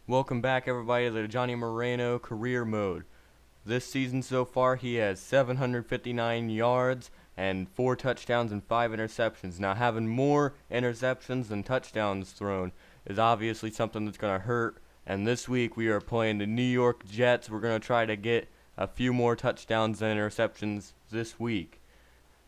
Welcome back, everybody, to the Johnny Moreno Career Mode. This season so far, he has 759 yards and 4 touchdowns and 5 interceptions. Now, having more interceptions than touchdowns thrown is obviously something that's going to hurt. And this week, we are playing the New York Jets. We're going to try to get a few more touchdowns and interceptions this week.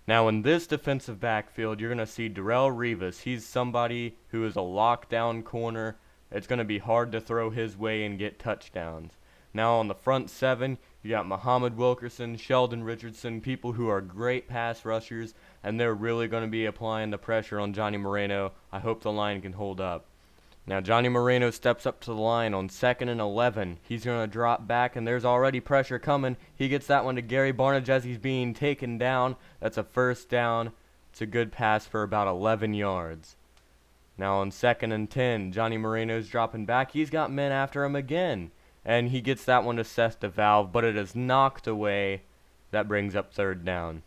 Now, in this defensive backfield, you're going to see Darrelle Revis. He's somebody who is a lockdown corner. It's going to be hard to throw his way and get touchdowns. Now on the front 7, you got Muhammad Wilkerson, Sheldon Richardson, people who are great pass rushers, and they're really going to be applying the pressure on Johnny Moreno. I hope the line can hold up. Now Johnny Moreno steps up to the line on 2nd and 11. He's going to drop back, and there's already pressure coming. He gets that one to Gary Barnidge as he's being taken down. That's a first down. It's a good pass for about 11 yards. Now on 2nd and 10, Johnny Moreno's dropping back. He's got men after him again. And he gets that one to Seth DeValve, but it is knocked away. That brings up 3rd down.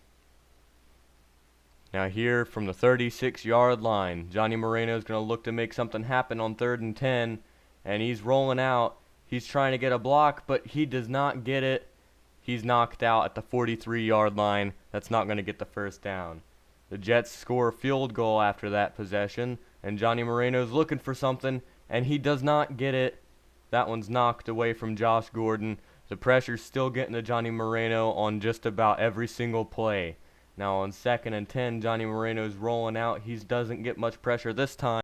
Now here from the 36-yard line, Johnny Moreno's going to look to make something happen on 3rd and 10. And he's rolling out. He's trying to get a block, but he does not get it. He's knocked out at the 43-yard line. That's not going to get the first down. The Jets score a field goal after that possession, and Johnny Moreno's looking for something, and he does not get it. That one's knocked away from Josh Gordon. The pressure's still getting to Johnny Moreno on just about every single play. Now on 2nd and 10, Johnny Moreno's rolling out. He doesn't get much pressure this time.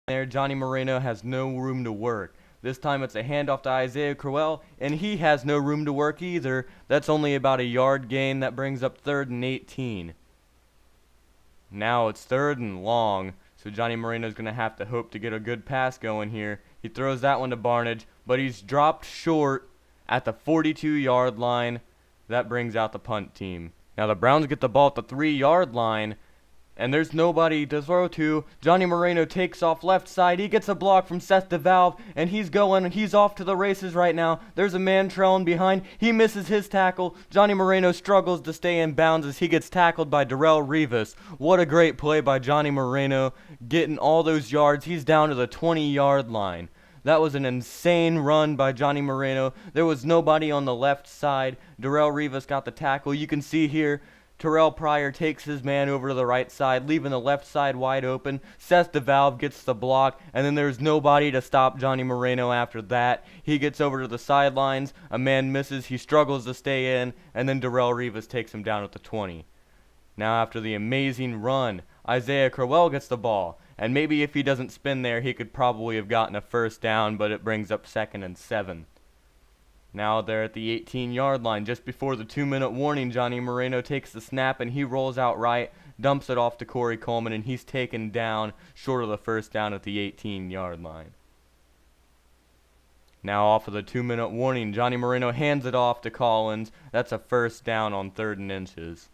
There, Johnny Moreno has no room to work. This time it's a handoff to Isaiah Crowell, and he has no room to work either. That's only about a yard gain. That brings up 3rd and 18. Now it's 3rd and long, so Johnny Moreno's going to have to hope to get a good pass going here. He throws that one to Barnidge, but he's dropped short at the 42-yard line. That brings out the punt team. Now the Browns get the ball at the 3-yard line, and there's nobody to throw to. Johnny Moreno takes off left side. He gets a block from Seth DeValve, and he's off to the races right now. There's a man trailing behind. He misses his tackle. Johnny Moreno struggles to stay in bounds as he gets tackled by Darrelle Revis. What a great play by Johnny Moreno, getting all those yards. He's down to the 20-yard line. That was an insane run by Johnny Moreno. There was nobody on the left side. Darrelle Revis got the tackle. You can see here, Terrell Pryor takes his man over to the right side, leaving the left side wide open. Seth DeValve gets the block, and then there's nobody to stop Johnny Moreno after that. He gets over to the sidelines. A man misses. He struggles to stay in, and then Darrelle Revis takes him down at the 20. Now after the amazing run, Isaiah Crowell gets the ball, and maybe if he doesn't spin there, he could probably have gotten a first down, but it brings up 2nd and 7. Now they're at the 18-yard line. Just before the 2-minute warning, Johnny Moreno takes the snap and he rolls out right, dumps it off to Corey Coleman, and he's taken down short of the first down at the 18-yard line. Now off of the 2-minute warning, Johnny Moreno hands it off to Collins. That's a first down on 3rd and inches.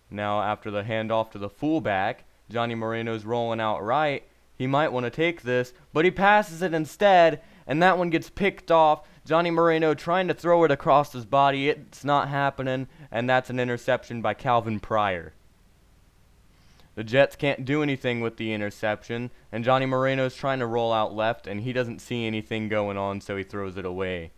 Now after the handoff to the fullback, Johnny Moreno's rolling out right. He might want to take this, but he passes it instead, and that one gets picked off. Johnny Moreno trying to throw it across his body. It's not happening, and that's an interception by Calvin Pryor. The Jets can't do anything with the interception, and Johnny Moreno's trying to roll out left, and he doesn't see anything going on, so he throws it away.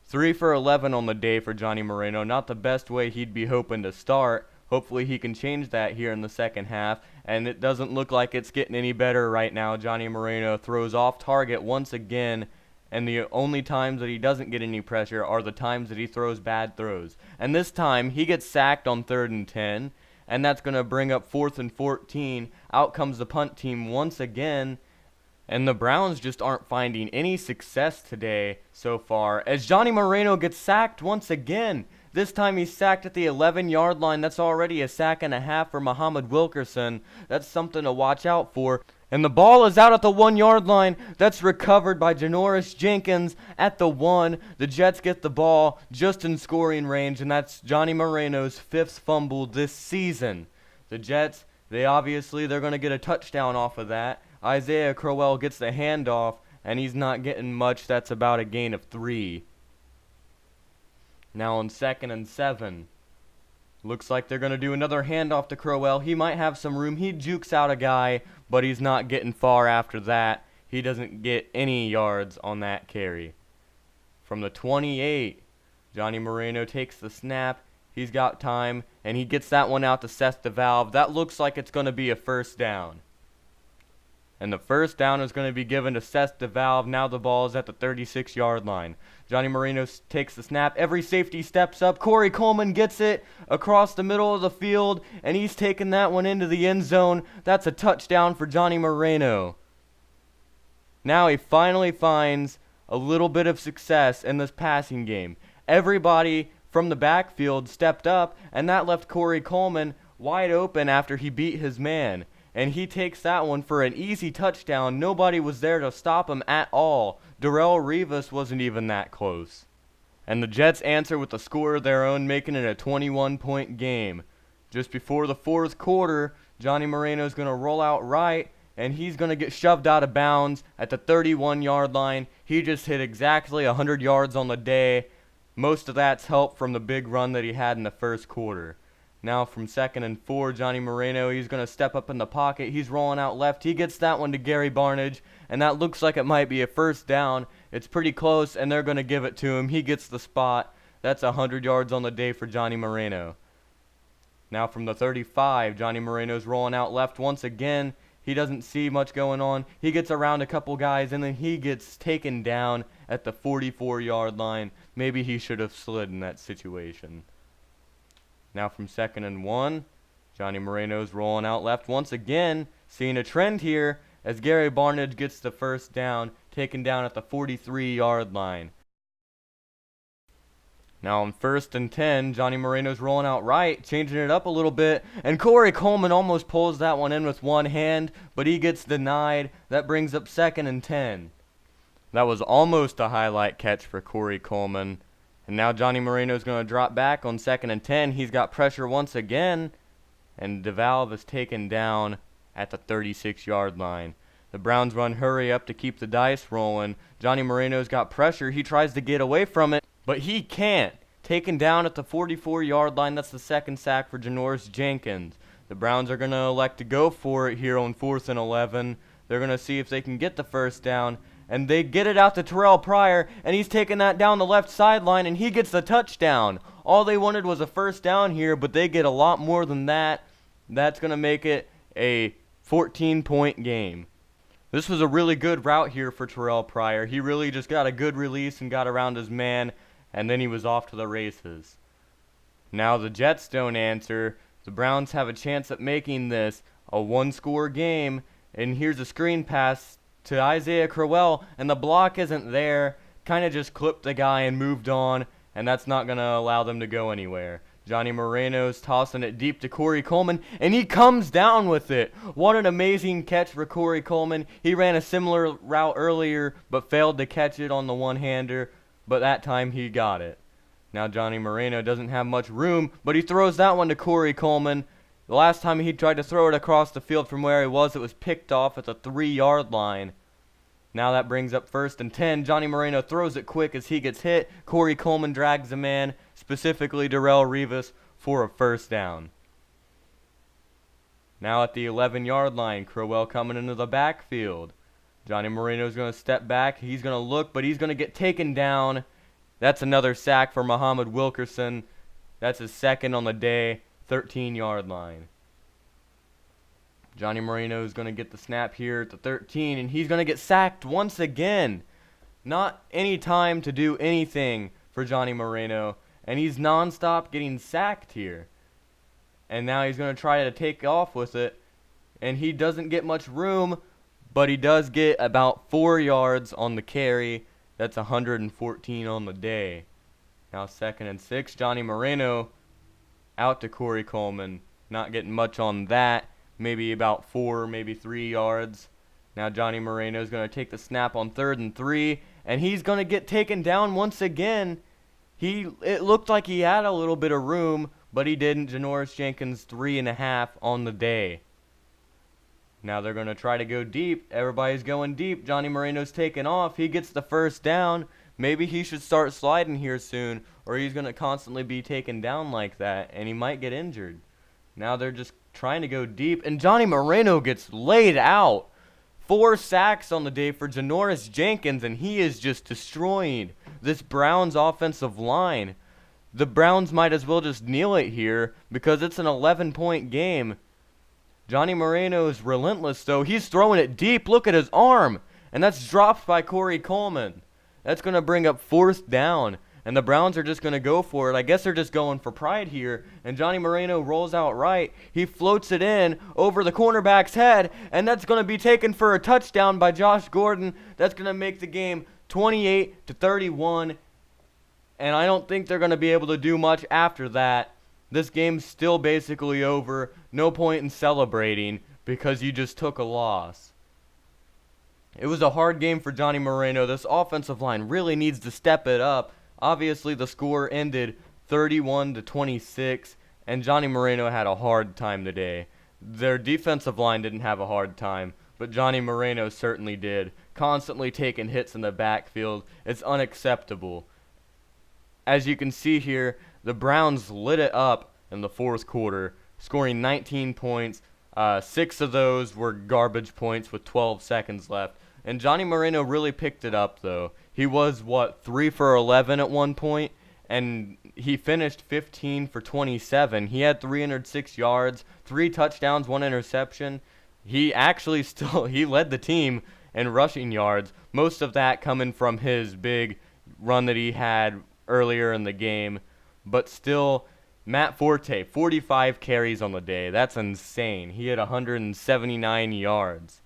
3 for 11 on the day for Johnny Moreno. Not the best way he'd be hoping to start. Hopefully he can change that here in the second half, and it doesn't look like it's getting any better right now. Johnny Moreno throws off target once again, and the only times that he doesn't get any pressure are the times that he throws bad throws. And this time, he gets sacked on 3rd and 10, and that's going to bring up 4th and 14. Out comes the punt team once again, And the Browns just aren't finding any success today so far, as Johnny Moreno gets sacked once again. This time he's sacked at the 11-yard line. That's already a sack and a half for Muhammad Wilkerson. That's something to watch out for. And the ball is out at the 1-yard line. That's recovered by Janoris Jenkins at the 1. The Jets get the ball just in scoring range, and that's Johnny Moreno's 5th fumble this season. The Jets, they're going to get a touchdown off of that. Isaiah Crowell gets the handoff, and he's not getting much. That's about a gain of 3. Now on 2nd and 7. Looks like they're going to do another handoff to Crowell. He might have some room. He jukes out a guy, but he's not getting far after that. He doesn't get any yards on that carry. From the 28, Johnny Moreno takes the snap. He's got time, and he gets that one out to Seth DeValve. That looks like it's going to be a first down. And the first down is going to be given to Seth DeValve. Now the ball is at the 36-yard line. Johnny Moreno takes the snap. Every safety steps up. Corey Coleman gets it across the middle of the field, and he's taking that one into the end zone. That's a touchdown for Johnny Moreno. Now he finally finds a little bit of success in this passing game. Everybody from the backfield stepped up, and that left Corey Coleman wide open after he beat his man. And he takes that one for an easy touchdown. Nobody was there to stop him at all. Darrelle Revis wasn't even that close. And the Jets answer with a score of their own, making it a 21-point game. Just before the 4th quarter, Johnny Moreno's going to roll out right, and he's going to get shoved out of bounds at the 31-yard line. He just hit exactly 100 yards on the day. Most of that's help from the big run that he had in the 1st quarter. Now from 2nd and 4, Johnny Moreno, he's going to step up in the pocket. He's rolling out left. He gets that one to Gary Barnidge, and that looks like it might be a first down. It's pretty close, and they're going to give it to him. He gets the spot. That's 100 yards on the day for Johnny Moreno. Now from the 35, Johnny Moreno's rolling out left once again. He doesn't see much going on. He gets around a couple guys, and then he gets taken down at the 44-yard line. Maybe he should have slid in that situation. Now from 2nd and 1, Johnny Moreno's rolling out left once again, seeing a trend here as Gary Barnidge gets the first down, taken down at the 43-yard line. Now on 1st and 10, Johnny Moreno's rolling out right, changing it up a little bit, and Corey Coleman almost pulls that one in with one hand, but he gets denied. That brings up 2nd and 10. That was almost a highlight catch for Corey Coleman. And now Johnny Moreno's going to drop back on 2nd and 10. He's got pressure once again, and DeValve is taken down at the 36-yard line. The Browns run hurry up to keep the dice rolling. Johnny Moreno's got pressure. He tries to get away from it, but he can't. Taken down at the 44-yard line. That's the 2nd sack for Janoris Jenkins. The Browns are going to elect to go for it here on 4th and 11. They're going to see if they can get the first down. And they get it out to Terrell Pryor, and he's taking that down the left sideline, and he gets the touchdown. All they wanted was a first down here, but they get a lot more than that. That's going to make it a 14-point game. This was a really good route here for Terrell Pryor. He really just got a good release and got around his man, and then he was off to the races. Now the Jets don't answer. The Browns have a chance at making this a one-score game, and here's a screen pass to Isaiah Crowell, and the block isn't there. Kind of just clipped the guy and moved on, and that's not going to allow them to go anywhere. Johnny Moreno's tossing it deep to Corey Coleman, and he comes down with it. What an amazing catch for Corey Coleman. He ran a similar route earlier, but failed to catch it on the one-hander, but that time he got it. Now Johnny Moreno doesn't have much room, but he throws that one to Corey Coleman. The last time he tried to throw it across the field from where he was, it was picked off at the 3-yard line. Now that brings up 1st and 10. Johnny Moreno throws it quick as he gets hit. Corey Coleman drags the man, specifically Darrelle Revis, for a first down. Now at the 11-yard line, Crowell coming into the backfield. Johnny Moreno's going to step back. He's going to look, but he's going to get taken down. That's another sack for Muhammad Wilkerson. That's his 2nd on the day. 13-yard line. Johnny Moreno is going to get the snap here at the 13, and he's going to get sacked once again. Not any time to do anything for Johnny Moreno, and he's nonstop getting sacked here. And now he's going to try to take off with it, and he doesn't get much room, but he does get about 4 yards on the carry. That's 114 on the day. Now 2nd and 6, Johnny Moreno out to Corey Coleman. Not getting much on that. Maybe about 4, maybe 3 yards. Now Johnny Moreno is going to take the snap on 3rd and 3, and he's going to get taken down once again. It looked like he had a little bit of room, but he didn't. Janoris Jenkins 3.5 on the day. Now they're going to try to go deep. Everybody's going deep. Johnny Moreno's taking off. He gets the first down. Maybe he should start sliding here soon, or he's going to constantly be taken down like that, and he might get injured. Now they're just trying to go deep, and Johnny Moreno gets laid out. 4 sacks on the day for Janoris Jenkins, and he is just destroying this Browns offensive line. The Browns might as well just kneel it here because it's an 11-point game. Johnny Moreno is relentless, though. He's throwing it deep. Look at his arm. And that's dropped by Corey Coleman. That's going to bring up 4th down. And the Browns are just going to go for it. I guess they're just going for pride here. And Johnny Moreno rolls out right. He floats it in over the cornerback's head. And that's going to be taken for a touchdown by Josh Gordon. That's going to make the game 28-31. And I don't think they're going to be able to do much after that. This game's still basically over. No point in celebrating because you just took a loss. It was a hard game for Johnny Moreno. This offensive line really needs to step it up. Obviously, the score ended 31-26, and Johnny Moreno had a hard time today. Their defensive line didn't have a hard time, but Johnny Moreno certainly did. Constantly taking hits in the backfield. It's unacceptable. As you can see here, the Browns lit it up in the 4th quarter, scoring 19 points. 6 of those were garbage points with 12 seconds left. And Johnny Moreno really picked it up, though. He was, 3 for 11 at one point, and he finished 15 for 27. He had 306 yards, 3 touchdowns, 1 interception. He actually he led the team in rushing yards, most of that coming from his big run that he had earlier in the game. But still, Matt Forte, 45 carries on the day. That's insane. He had 179 yards.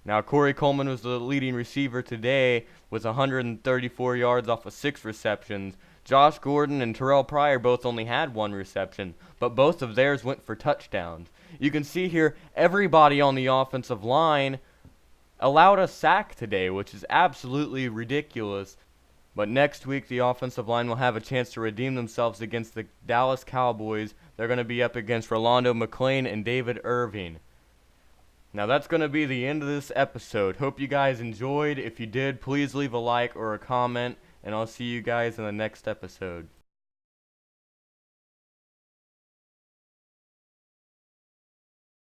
Now, Corey Coleman was the leading receiver today with 134 yards off of 6 receptions. Josh Gordon and Terrell Pryor both only had 1 reception, but both of theirs went for touchdowns. You can see here everybody on the offensive line allowed a sack today, which is absolutely ridiculous. But next week, the offensive line will have a chance to redeem themselves against the Dallas Cowboys. They're going to be up against Rolando McClain and David Irving. Now, that's going to be the end of this episode. Hope you guys enjoyed. If you did, please leave a like or a comment, and I'll see you guys in the next episode.